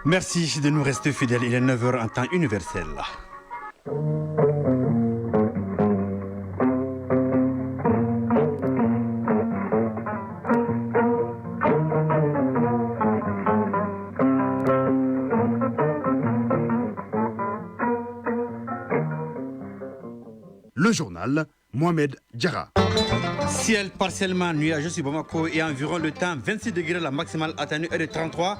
Merci de nous rester fidèles. Il est 9h en temps universel. Le journal, Mohamed Diarra. Ciel partiellement nuageux sur Bamako et environ le temps 26 degrés, la maximale atteignue est de 33.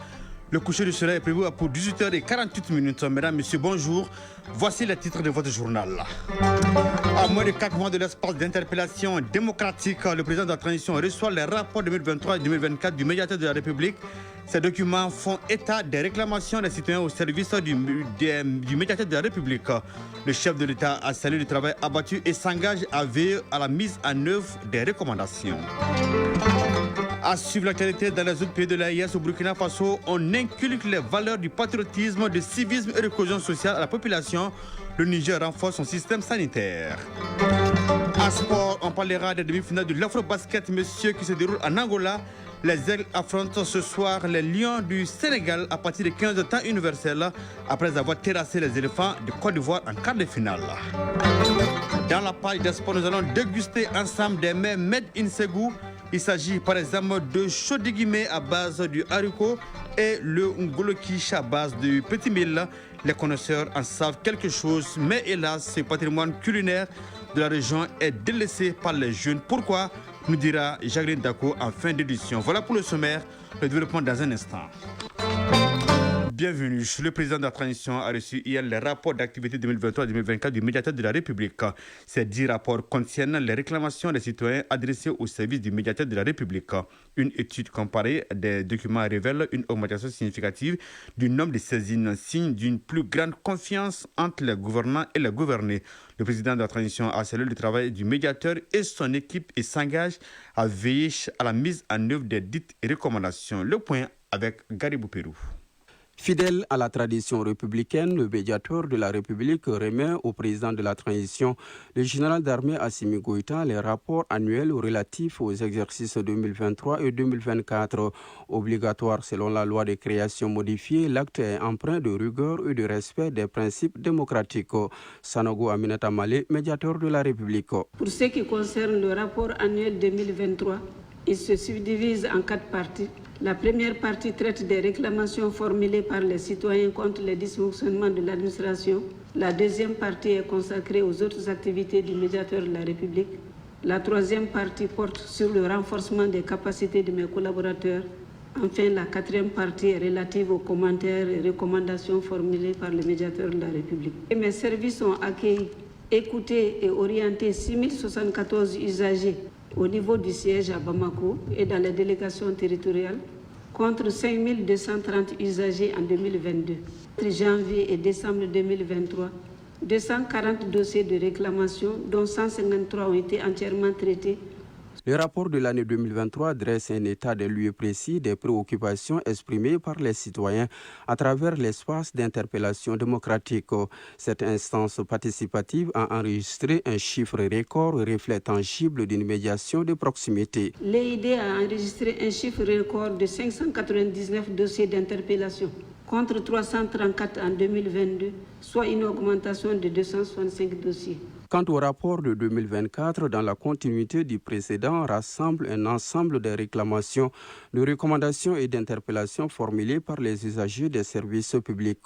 Le coucher du soleil est prévu pour 18h48. Mesdames, Messieurs, bonjour. Voici les titres de votre journal. À moins de 4 mois de l'espace d'interpellation démocratique, le président de la transition reçoit les rapports 2023 et 2024 du médiateur de la République. Ces documents font état des réclamations des citoyens au service du médiateur de la République. Le chef de l'État a salué le travail abattu et s'engage à veiller à la mise en œuvre des recommandations. À suivre l'actualité dans les autres pays de l'AES, au Burkina Faso, on inculque les valeurs du patriotisme, du civisme et de cohésion sociale à la population. Le Niger renforce son système sanitaire. En sport, on parlera des demi-finales de l'Afro-Basket, messieurs, qui se déroule en Angola. Les Aigles affrontent ce soir les Lions du Sénégal à partir de 15h temps universel, après avoir terrassé les éléphants de Côte d'Ivoire en quart de finale. Dans la page des sports, nous allons déguster ensemble des mets Made in Ségou. Il s'agit par exemple de chodigimé à base du haricot et le ngolokish à base du petit mil. Les connaisseurs en savent quelque chose, mais hélas, ce patrimoine culinaire de la région est délaissé par les jeunes. Pourquoi? Nous dira Jacqueline Dako en fin d'édition. Voilà pour le sommaire, le développement dans un instant. Bienvenue. Le président de la transition a reçu hier les rapports d'activité 2023-2024 du médiateur de la République. Ces 10 rapports contiennent les réclamations des citoyens adressées au service du médiateur de la République. Une étude comparée des documents révèle une augmentation significative du nombre de saisines, signe d'une plus grande confiance entre les gouvernants et les gouvernés. Le président de la transition a salué le travail du médiateur et son équipe et s'engage à veiller à la mise en œuvre des dites recommandations. Le point avec Garibou Pérou. Fidèle à la tradition républicaine, le médiateur de la République remet au président de la transition, le général d'armée Assimi Goïta, les rapports annuels relatifs aux exercices 2023 et 2024. Obligatoire selon la loi de création modifiée, l'acte est empreint de rigueur et de respect des principes démocratiques. Sanogo Aminata Malé, médiateur de la République. Pour ce qui concerne le rapport annuel 2023, il se subdivise en 4 parties. La première partie traite des réclamations formulées par les citoyens contre les dysfonctionnements de l'administration. La deuxième partie est consacrée aux autres activités du médiateur de la République. La troisième partie porte sur le renforcement des capacités de mes collaborateurs. Enfin, la quatrième partie est relative aux commentaires et recommandations formulées par le médiateur de la République. Et mes services ont accueilli, écouté et orienté 6074 usagers au niveau du siège à Bamako et dans les délégations territoriales, contre 5230 usagers en 2022. Entre janvier et décembre 2023, 240 dossiers de réclamation, dont 153 ont été entièrement traités. Le rapport de l'année 2023 dresse un état des lieux précis des préoccupations exprimées par les citoyens à travers l'espace d'interpellation démocratique. Cette instance participative a enregistré un chiffre record, reflet tangible d'une médiation de proximité. L'EID a enregistré un chiffre record de 599 dossiers d'interpellation, contre 334 en 2022, soit une augmentation de 265 dossiers. Quant au rapport de 2024, dans la continuité du précédent, rassemble un ensemble de réclamations, de recommandations et d'interpellations formulées par les usagers des services publics.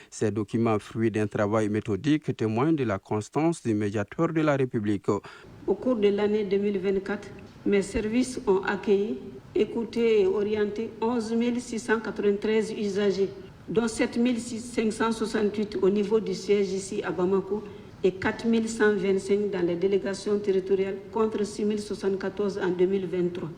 Ces documents, fruits d'un travail méthodique, témoignent de la constance du médiateur de la République. Au cours de l'année 2024, mes services ont accueilli, écouté et orienté 11 693 usagers, dont 7 568 au niveau du siège ici à Bamako, et 4 125 dans les délégations territoriales contre 6 074 en 2023.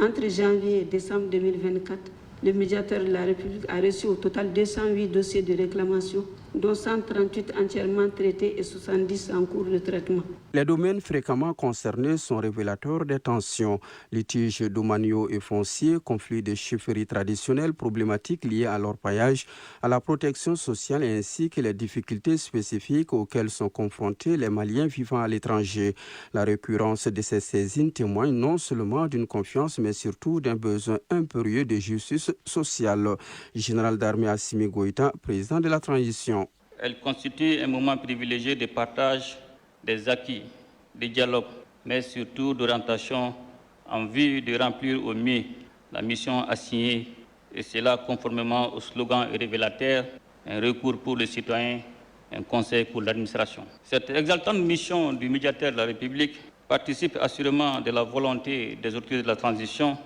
Entre janvier et décembre 2024, le médiateur de la République a reçu au total 208 dossiers de réclamation dont 138 entièrement traités et 70 en cours de traitement. Les domaines fréquemment concernés sont révélateurs des tensions. Litiges domaniaux et fonciers, conflits de chefferie traditionnels, problématiques liées à l'orpaillage, à la protection sociale ainsi que les difficultés spécifiques auxquelles sont confrontés les Maliens vivant à l'étranger. La récurrence de ces saisines témoigne non seulement d'une confiance mais surtout d'un besoin impérieux de justice sociale. Général d'armée Assimi Goïta, président de la transition. Elle constitue un moment privilégié de partage des acquis, de dialogue, mais surtout d'orientation en vue de remplir au mieux la mission assignée, et cela conformément au slogan révélateur « Un recours pour le citoyen, un conseil pour l'administration ». Cette exaltante mission du médiateur de la République participe assurément de la volonté des autorités de la transition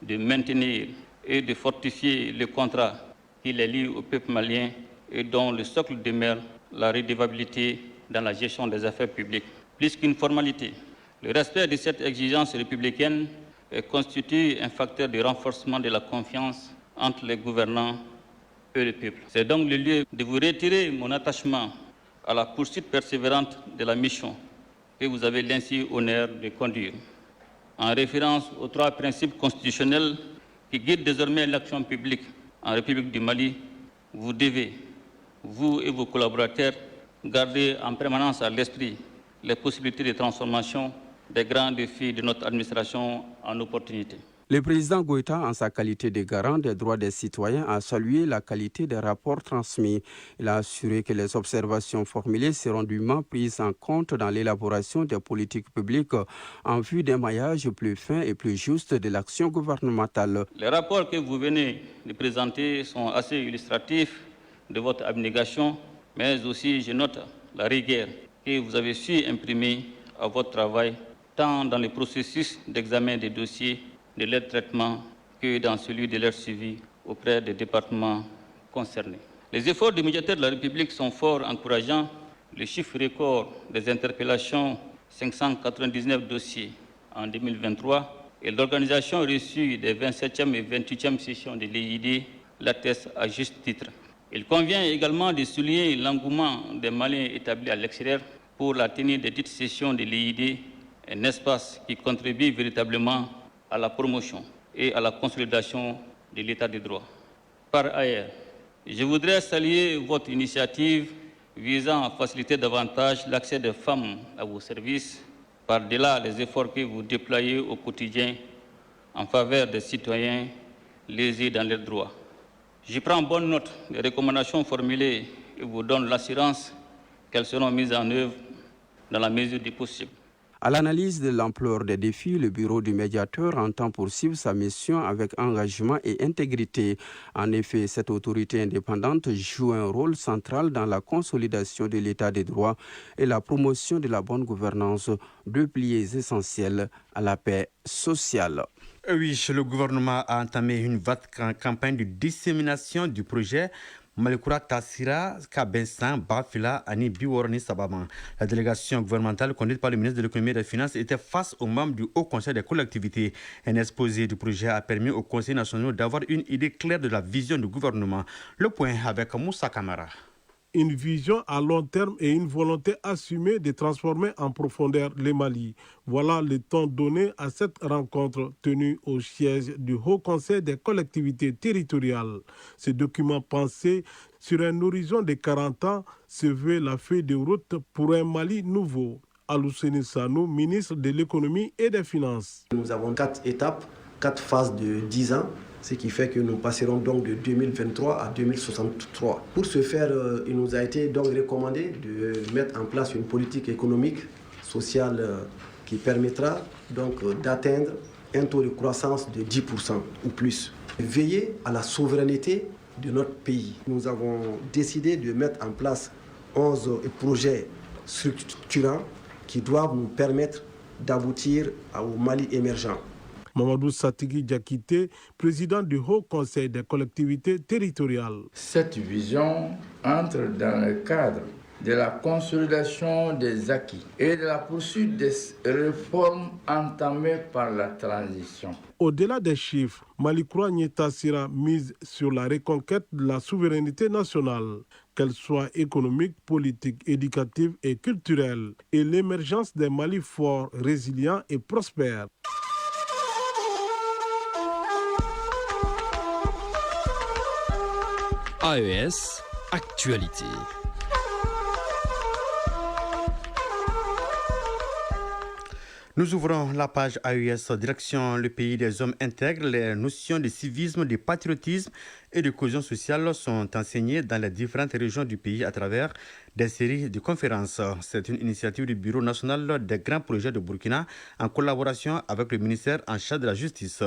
de maintenir et de fortifier le contrat qui les lie au peuple malien et dont le socle demeure la redevabilité dans la gestion des affaires publiques. Plus qu'une formalité, le respect de cette exigence républicaine constitue un facteur de renforcement de la confiance entre les gouvernants et le peuple. C'est donc le lieu de vous retirer mon attachement à la poursuite persévérante de la mission que vous avez l'ainsi honneur de conduire. En référence aux 3 principes constitutionnels qui guident désormais l'action publique en République du Mali, vous devez, vous et vos collaborateurs, garder en permanence à l'esprit les possibilités de transformation des grands défis de notre administration en opportunités. Le président Goïta, en sa qualité de garant des droits des citoyens, a salué la qualité des rapports transmis. Il a assuré que les observations formulées seront dûment prises en compte dans l'élaboration des politiques publiques en vue d'un maillage plus fin et plus juste de l'action gouvernementale. Les rapports que vous venez de présenter sont assez illustratifs de votre abnégation, mais aussi je note la rigueur que vous avez su imprimer à votre travail, tant dans le processus d'examen des dossiers de leur traitement que dans celui de leur suivi auprès des départements concernés. Les efforts du médiateur de la République sont fort encourageants. Le chiffre record des interpellations, 599 dossiers en 2023, et l'organisation reçue des 27e et 28e sessions de l'EID l'attestent à juste titre. Il convient également de souligner l'engouement des Maliens établis à l'extérieur pour la tenue des dites sessions de l'EID, un espace qui contribue véritablement à la promotion et à la consolidation de l'état de droit. Par ailleurs, je voudrais saluer votre initiative visant à faciliter davantage l'accès des femmes à vos services, par-delà les efforts que vous déployez au quotidien en faveur des citoyens lésés dans leurs droits. Je prends bonne note des recommandations formulées et vous donne l'assurance qu'elles seront mises en œuvre dans la mesure du possible. À l'analyse de l'ampleur des défis, le bureau du médiateur entend poursuivre sa mission avec engagement et intégrité. En effet, cette autorité indépendante joue un rôle central dans la consolidation de l'état des droits et la promotion de la bonne gouvernance, 2 piliers essentiels à la paix sociale. Oui, le gouvernement a entamé une vaste campagne de dissémination du projet Malikoura Tassira, Kabensan, Bafila, Ani Biworni Sababan. La délégation gouvernementale conduite par le ministre de l'économie et des finances était face aux membres du Haut Conseil des collectivités. Un exposé du projet a permis au Conseil national d'avoir une idée claire de la vision du gouvernement. Le point avec Moussa Kamara. Une vision à long terme et une volonté assumée de transformer en profondeur le Mali. Voilà le temps donné à cette rencontre tenue au siège du Haut Conseil des collectivités territoriales. Ce document pensé sur un horizon de 40 ans se veut la feuille de route pour un Mali nouveau. Alouseni Sanou, ministre de l'économie et des finances. Nous avons 4 étapes, 4 phases de 10 ans. Ce qui fait que nous passerons donc de 2023 à 2063. Pour ce faire, il nous a été donc recommandé de mettre en place une politique économique, sociale qui permettra donc d'atteindre un taux de croissance de 10% ou plus. Veiller à la souveraineté de notre pays. Nous avons décidé de mettre en place 11 projets structurants qui doivent nous permettre d'aboutir au Mali émergent. Mamadou Satigi Diakité, président du Haut Conseil des collectivités territoriales. Cette vision entre dans le cadre de la consolidation des acquis et de la poursuite des réformes entamées par la transition. Au-delà des chiffres, Malikroa Nyeta Sira mise sur la reconquête de la souveraineté nationale, qu'elle soit économique, politique, éducative et culturelle, et l'émergence des Mali forts, résilients et prospères. AES, actualité. Nous ouvrons la page AES, direction le pays des hommes intègres. Les notions de civisme, de patriotisme et de cohésion sociale sont enseignées dans les différentes régions du pays à travers des séries de conférences. C'est une initiative du Bureau national des grands projets de Burkina en collaboration avec le ministère en charge de la justice.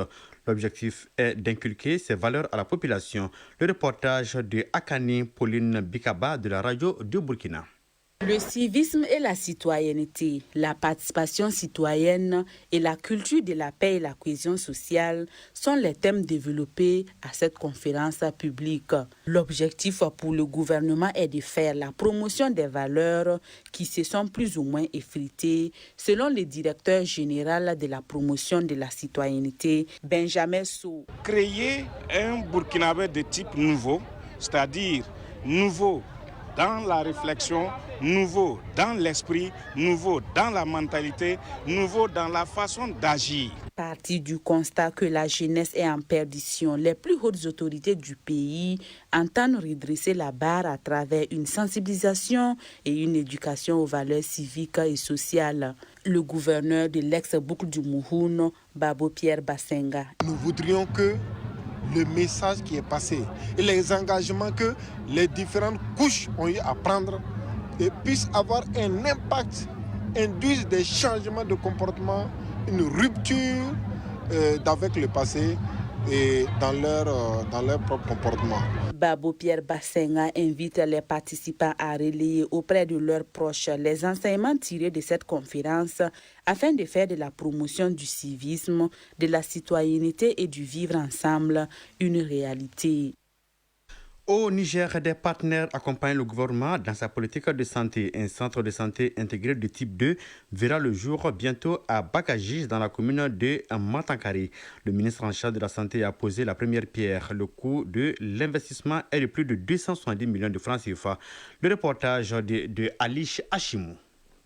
L'objectif est d'inculquer ces valeurs à la population. Le reportage de Akani Pauline Bikaba de la radio de Burkina. Le civisme et la citoyenneté, la participation citoyenne et la culture de la paix et la cohésion sociale sont les thèmes développés à cette conférence publique. L'objectif pour le gouvernement est de faire la promotion des valeurs qui se sont plus ou moins effritées, selon le directeur général de la promotion de la citoyenneté, Benjamin Sow. Créer un Burkinabé de type nouveau, c'est-à-dire nouveau dans la réflexion, nouveau dans l'esprit, nouveau dans la mentalité, nouveau dans la façon d'agir. Parti du constat que la jeunesse est en perdition, les plus hautes autorités du pays entendent redresser la barre à travers une sensibilisation et une éducation aux valeurs civiques et sociales. Le gouverneur de l'ex-boucle du Mouhoun, Babo Pierre Bassenga. Nous voudrions que le message qui est passé et les engagements que les différentes couches ont eu à prendre et puissent avoir un impact, induisent des changements de comportement, une rupture d'avec le passé et dans leur propre comportement. Babo Pierre Bassenga invite les participants à relayer auprès de leurs proches les enseignements tirés de cette conférence afin de faire de la promotion du civisme, de la citoyenneté et du vivre ensemble une réalité. Au Niger, des partenaires accompagnent le gouvernement dans sa politique de santé. Un centre de santé intégré de type 2 verra le jour bientôt à Bakagis, dans la commune de Matankari. Le ministre en charge de la Santé a posé la première pierre. Le coût de l'investissement est de plus de 270 millions de francs CFA. Le reportage de Alish Hashimou.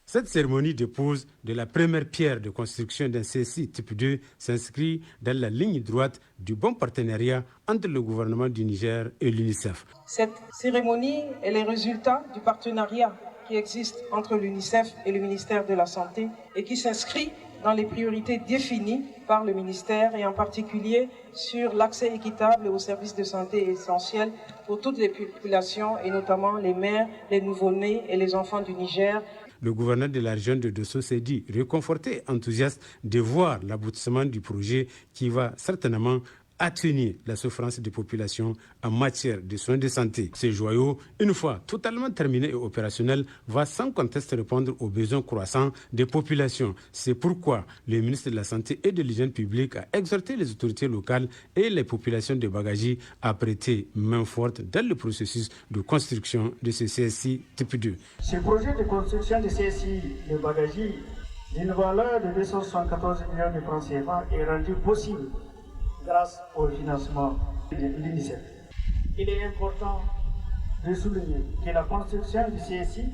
Cette cérémonie de pose de la première pierre de construction d'un CSI type 2 s'inscrit dans la ligne droite du bon partenariat entre le gouvernement du Niger et l'UNICEF. Cette cérémonie est le résultat du partenariat qui existe entre l'UNICEF et le ministère de la Santé et qui s'inscrit dans les priorités définies par le ministère et en particulier sur l'accès équitable aux services de santé essentiels pour toutes les populations et notamment les mères, les nouveau-nés et les enfants du Niger. Le gouverneur de la région de Dosso s'est dit réconforté et enthousiaste de voir l'aboutissement du projet qui va certainement atténuer la souffrance des populations en matière de soins de santé. Ce joyau, une fois totalement terminé et opérationnel, va sans conteste répondre aux besoins croissants des populations. C'est pourquoi le ministre de la Santé et de l'Hygiène publique a exhorté les autorités locales et les populations de Bagaji à prêter main forte dans le processus de construction de ce CSI type 2. Ce projet de construction de CSI de Bagaji, d'une valeur de 274 millions de francs CFA, est rendu possible grâce au financement de l'UNICEF. Il est important de souligner que la construction du CSI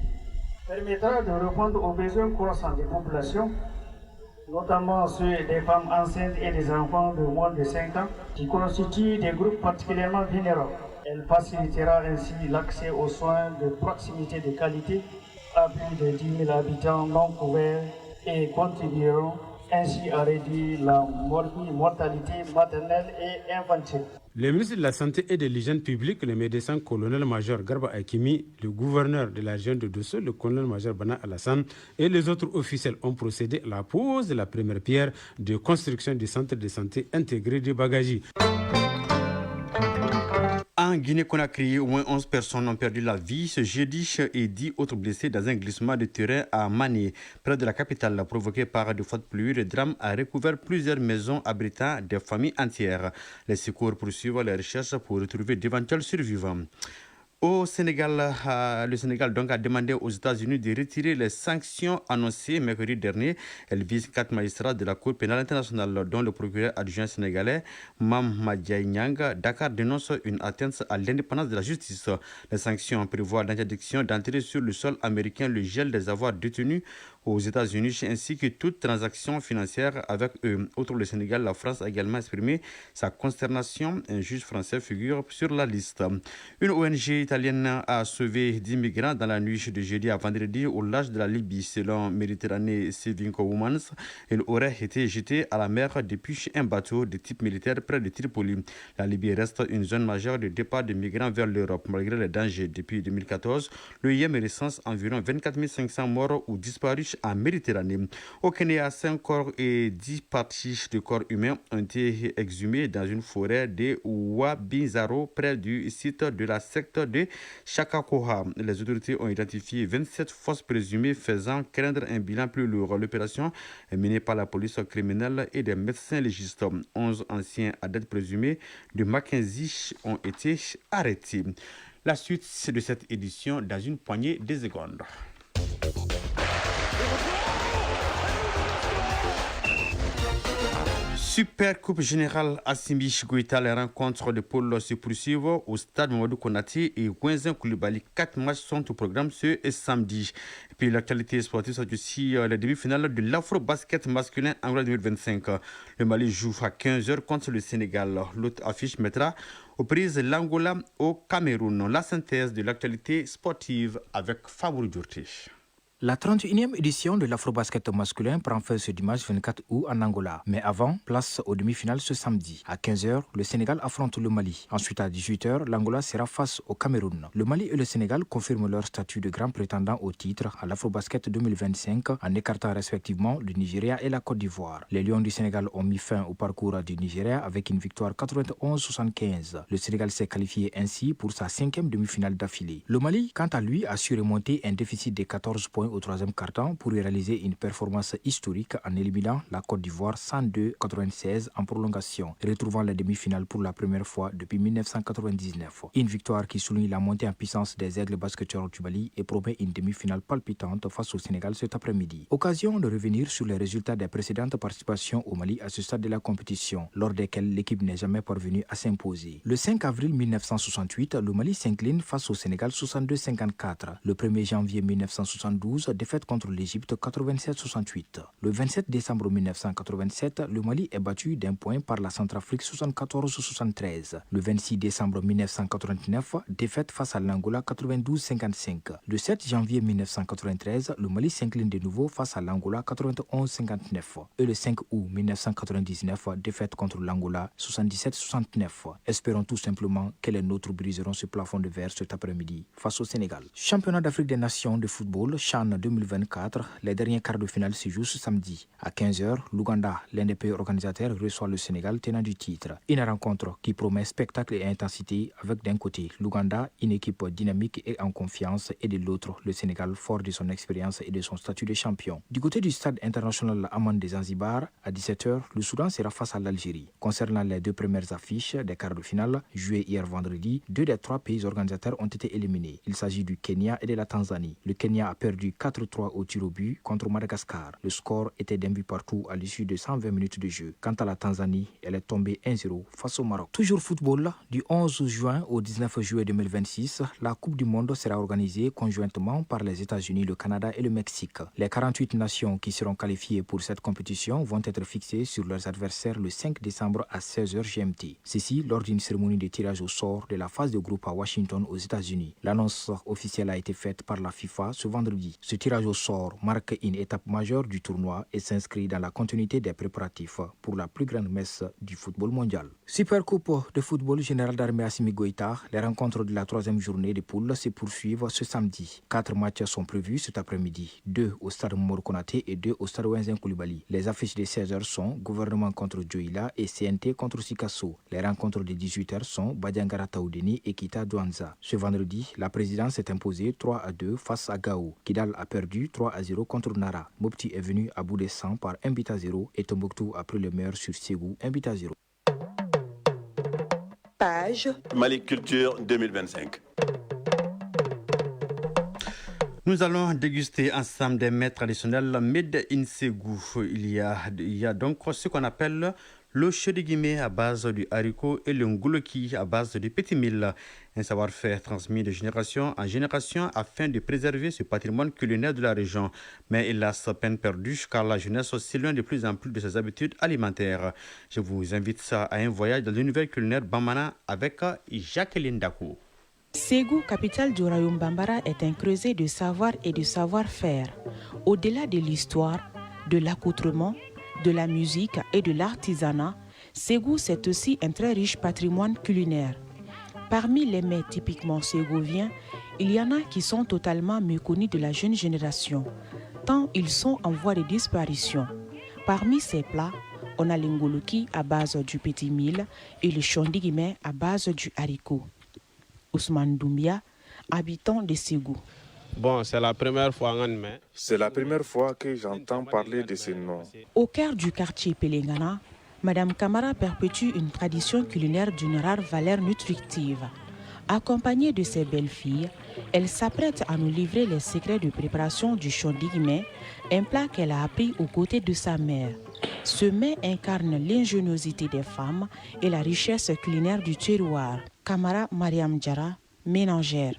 permettra de répondre aux besoins croissants des populations, notamment ceux des femmes enceintes et des enfants de moins de 5 ans, qui constituent des groupes particulièrement vulnérables. Elle facilitera ainsi l'accès aux soins de proximité de qualité à plus de 10 000 habitants non couverts et contribueront ainsi à réduire la mortalité maternelle et infantile. Le ministre de la Santé et de l'Hygiène publique, le médecin colonel-major Garba Akimi, le gouverneur de la région de Dosso, le colonel-major Bana Alassane et les autres officiels ont procédé à la pose de la première pierre de construction du centre de santé intégré de Bagaji. En Guinée-Conakry, au moins 11 personnes ont perdu la vie ce jeudi et 10 autres blessés dans un glissement de terrain à Mané, près de la capitale, provoqué par de fortes pluies. Le drame a recouvert plusieurs maisons abritant des familles entières. Les secours poursuivent les recherches pour retrouver d'éventuels survivants. Au Sénégal, le Sénégal donc a demandé aux États-Unis de retirer les sanctions annoncées mercredi dernier. Elles visent 4 magistrats de la Cour pénale internationale, dont le procureur adjoint sénégalais Mame Madiaye Niang. Dakar dénonce une atteinte à l'indépendance de la justice. Les sanctions prévoient l'interdiction d'entrer sur le sol américain, le gel des avoirs détenus aux États-Unis, ainsi que toute transaction financière avec eux. Outre le Sénégal, la France a également exprimé sa consternation. Un juge français figure sur la liste. Une ONG italienne a sauvé 10 migrants dans la nuit de jeudi à vendredi au large de la Libye. Selon Méditerranée Saving Womans, ils auraient été jetés à la mer depuis un bateau de type militaire près de Tripoli. La Libye reste une zone majeure de départ de migrants vers l'Europe. Malgré les dangers, depuis 2014, l'OIM recense environ 24 500 morts ou disparus en Méditerranée. Au Kenya, 5 corps et 10 parties de corps humains ont été exhumés dans une forêt de Wabinzaro près du site de la secte de Shakakoha. Les autorités ont identifié 27 fausses présumées, faisant craindre un bilan plus lourd. L'opération est menée par la police criminelle et des médecins légistes. 11 anciens adeptes présumés de Mackenzie ont été arrêtés. La suite de cette édition dans une poignée de secondes. Super Coupe Générale Assimi Goïta, les rencontres de pôle se poursuivent au stade Mamadou Konaté et Gwenzen Koulibaly. 4 matchs sont au programme ce samedi. Et puis l'actualité sportive, c'est aussi les demi-finales de l'Afro-Basket masculin Angola 2025. Le Mali joue à 15h contre le Sénégal. L'autre affiche mettra aux prises l'Angola au Cameroun. La synthèse de l'actualité sportive avec Fabourou Djourté. La 31e édition de l'Afrobasket masculin prend fin ce dimanche 24 août en Angola. Mais avant, place aux demi-finales ce samedi. À 15h, le Sénégal affronte le Mali. Ensuite, à 18h, l'Angola sera face au Cameroun. Le Mali et le Sénégal confirment leur statut de grand prétendant au titre à l'Afrobasket 2025 en écartant respectivement le Nigeria et la Côte d'Ivoire. Les Lions du Sénégal ont mis fin au parcours du Nigeria avec une victoire 91-75. Le Sénégal s'est qualifié ainsi pour sa 5e demi-finale d'affilée. Le Mali, quant à lui, a su remonter un déficit de 14 points au troisième quart-temps pour réaliser une performance historique en éliminant la Côte d'Ivoire 102-96 en prolongation, retrouvant la demi-finale pour la première fois depuis 1999. Une victoire qui souligne la montée en puissance des aigles basketteurs du Mali et promet une demi-finale palpitante face au Sénégal cet après-midi. Occasion de revenir sur les résultats des précédentes participations au Mali à ce stade de la compétition, lors desquelles l'équipe n'est jamais parvenue à s'imposer. Le 5 avril 1968, le Mali s'incline face au Sénégal 62-54. Le 1er janvier 1972, défaite contre l'Égypte 87-68. Le 27 décembre 1987, le Mali est battu d'un point par la Centrafrique 74-73. Le 26 décembre 1989, défaite face à l'Angola 92-55. Le 7 janvier 1993, le Mali s'incline de nouveau face à l'Angola 91-59. Et le 5 août 1999, défaite contre l'Angola 77-69. Espérons tout simplement que les nôtres briseront ce plafond de verre cet après-midi face au Sénégal. Championnat d'Afrique des Nations de football, CHAN 2024, les derniers quarts de finale se jouent ce samedi. À 15h, l'Ouganda, l'un des pays organisateurs, reçoit le Sénégal tenant du titre. Une rencontre qui promet spectacle et intensité avec d'un côté l'Ouganda, une équipe dynamique et en confiance, et de l'autre le Sénégal fort de son expérience et de son statut de champion. Du côté du stade international Aman des Zanzibar, à 17h, le Soudan sera face à l'Algérie. Concernant les deux premières affiches des quarts de finale, jouées hier vendredi, 2 des 3 pays organisateurs ont été éliminés. Il s'agit du Kenya et de la Tanzanie. Le Kenya a perdu 4-3 au tir au but contre Madagascar. Le score était d'un but partout à l'issue de 120 minutes de jeu. Quant à la Tanzanie, elle est tombée 1-0 face au Maroc. Toujours football, du 11 juin au 19 juillet 2026, la Coupe du Monde sera organisée conjointement par les États-Unis, le Canada et le Mexique. Les 48 nations qui seront qualifiées pour cette compétition vont être fixées sur leurs adversaires le 5 décembre à 16h GMT. Ceci lors d'une cérémonie de tirage au sort de la phase de groupe à Washington aux États-Unis. L'annonce officielle a été faite par la FIFA ce vendredi. Ce tirage au sort marque une étape majeure du tournoi et s'inscrit dans la continuité des préparatifs pour la plus grande messe du football mondial. Super Coupe de football général d'armée Assimi Goïta, les rencontres de la 3e journée de poule se poursuivent ce samedi. 4 matchs sont prévus cet après-midi, 2 au stade Mamadou Konaté et 2 au stade Gwenzen Koulibaly. Les affiches de 16h sont Gouvernement contre Djoïla et CNT contre Sikasso. Les rencontres de 18h sont Badiangara Taoudeni et Kita Douanza. Ce vendredi, la présidence s'est imposée 3-2 face à Gao. Kidal a perdu 3-0 contre Nara. Mopti est venu à bout des 100 par 1-0 et Tombouctou a pris le meilleur sur Ségou 1-0. Page Mali Culture 2025. Nous allons déguster ensemble des mets traditionnels made in Ségou. Il y a donc ce qu'on appelle le chodigimé à base du haricot et le ngouloki à base du petit mil. Un savoir-faire transmis de génération en génération afin de préserver ce patrimoine culinaire de la région. Mais hélas, peine perdue car la jeunesse s'éloigne de plus en plus de ses habitudes alimentaires. Je vous invite à un voyage dans l'univers culinaire Bamana avec Jacqueline Dakou. Ségou, capitale du royaume Bambara, est un creuset de savoir et de savoir-faire. Au-delà de l'histoire, de l'accoutrement, de la musique et de l'artisanat, Ségou, c'est aussi un très riche patrimoine culinaire. Parmi les mets typiquement ségoviens, il y en a qui sont totalement méconnus de la jeune génération, tant ils sont en voie de disparition. Parmi ces plats, on a l'ingoloki à base du petit mil et le chondigimé à base du haricot. Ousmane Doumbia, habitant de Ségou. Bon, c'est la première fois que j'entends parler de ce nom. Au cœur du quartier Pelengana, Madame Camara perpétue une tradition culinaire d'une rare valeur nutritive. Accompagnée de ses belles-filles, elle s'apprête à nous livrer les secrets de préparation du chondigimé, un plat qu'elle a appris aux côtés de sa mère. Ce mets incarne l'ingéniosité des femmes et la richesse culinaire du terroir. Camara Mariam Djara, ménagère.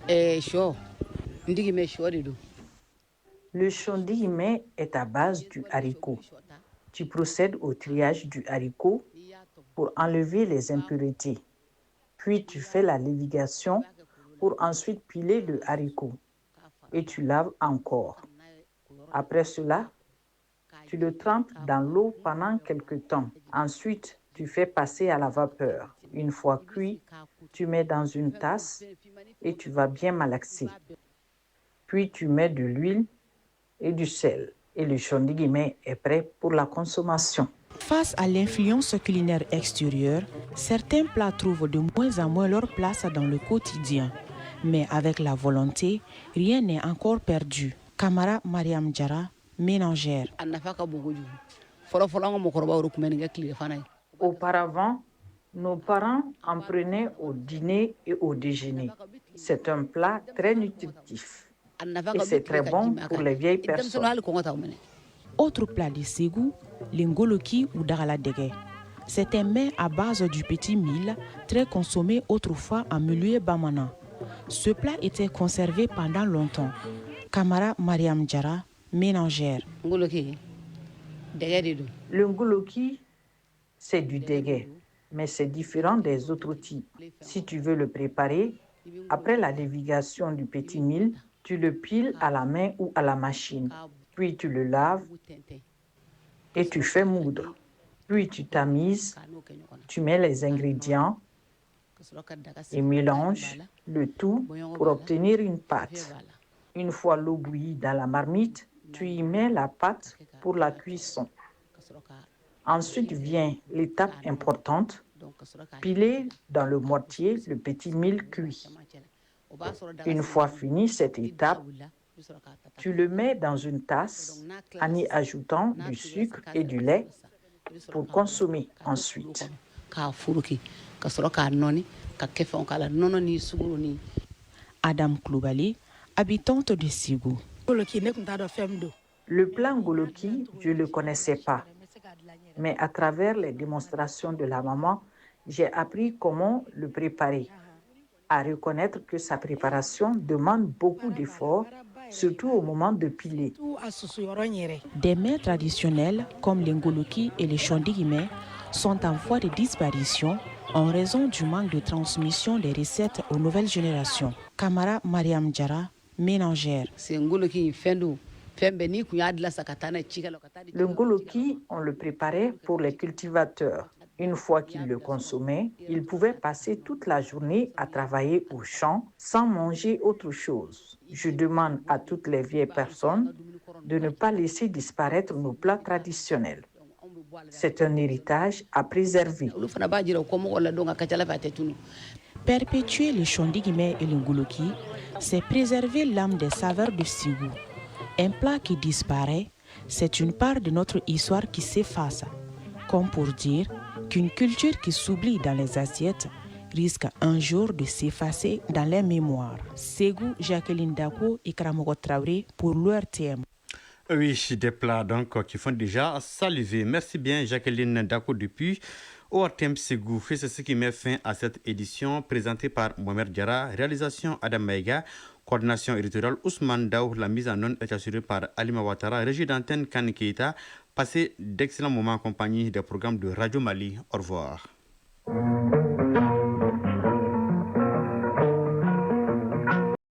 Le chondigimé est à base du haricot. Tu procèdes au triage du haricot pour enlever les impuretés. Puis tu fais la lévigation pour ensuite piler le haricot. Et tu laves encore. Après cela, tu le trempes dans l'eau pendant quelque temps. Ensuite, tu fais passer à la vapeur. Une fois cuit, tu mets dans une tasse et tu vas bien malaxer. Puis tu mets de l'huile et du sel. Et le chondigimé est prêt pour la consommation. Face à l'influence culinaire extérieure, certains plats trouvent de moins en moins leur place dans le quotidien. Mais avec la volonté, rien n'est encore perdu. Camara Mariam Djara, ménagère. Auparavant, nos parents en prenaient au dîner et au déjeuner. C'est un plat très nutritif et c'est très bon pour les vieilles personnes. Autre plat de Ségou, l'ingoloki ou daraladege. C'est un mets à base du petit mil, très consommé autrefois en milieu bamana. Ce plat était conservé pendant longtemps. Camara Mariam Djara, ménagère. Le ngoloki, c'est du dégué, mais c'est différent des autres types. Si tu veux le préparer, après la lévigation du petit mil, tu le piles à la main ou à la machine. Puis tu le laves et tu fais moudre. Puis tu tamises, tu mets les ingrédients et mélanges le tout pour obtenir une pâte. Une fois l'eau bouillie dans la marmite, tu y mets la pâte pour la cuisson. Ensuite vient l'étape importante, piler dans le mortier le petit mil cuit. Une fois finie cette étape, tu le mets dans une tasse en y ajoutant du sucre et du lait pour consommer ensuite. Adam Kloubali, habitante de Ségou. Le plat ngoloki, je ne le connaissais pas. Mais à travers les démonstrations de la maman, j'ai appris comment le préparer. À reconnaître que sa préparation demande beaucoup d'efforts, surtout au moment de piler. Des mets traditionnels comme l'ingoloki et les chondigimé sont en voie de disparition en raison du manque de transmission des recettes aux nouvelles générations. Camara Mariam Djara, ménagère. Le ngoloki, on le préparait pour les cultivateurs. Une fois qu'ils le consommaient, ils pouvaient passer toute la journée à travailler au champ sans manger autre chose. Je demande à toutes les vieilles personnes de ne pas laisser disparaître nos plats traditionnels. C'est un héritage à préserver. Perpétuer le chondigimé et le ngoloki, c'est préserver l'âme des saveurs de Ségou. Un plat qui disparaît, c'est une part de notre histoire qui s'efface. Comme pour dire qu'une culture qui s'oublie dans les assiettes risque un jour de s'effacer dans les mémoires. Ségou, Jacqueline Dako et Kramogo Traoré pour l'ORTM. Oui, des plats donc qui font déjà saliver. Merci bien Jacqueline Dako depuis ORTM Ségou. C'est ce qui met fin à cette édition présentée par Mohamed Diarra, réalisation Adam Maïga, coordination éditoriale Ousmane Daou, la mise en onde est assurée par Alima Ouattara, régie d'antenne Kane Keita. Passez d'excellents moments en compagnie des programmes de Radio Mali. Au revoir.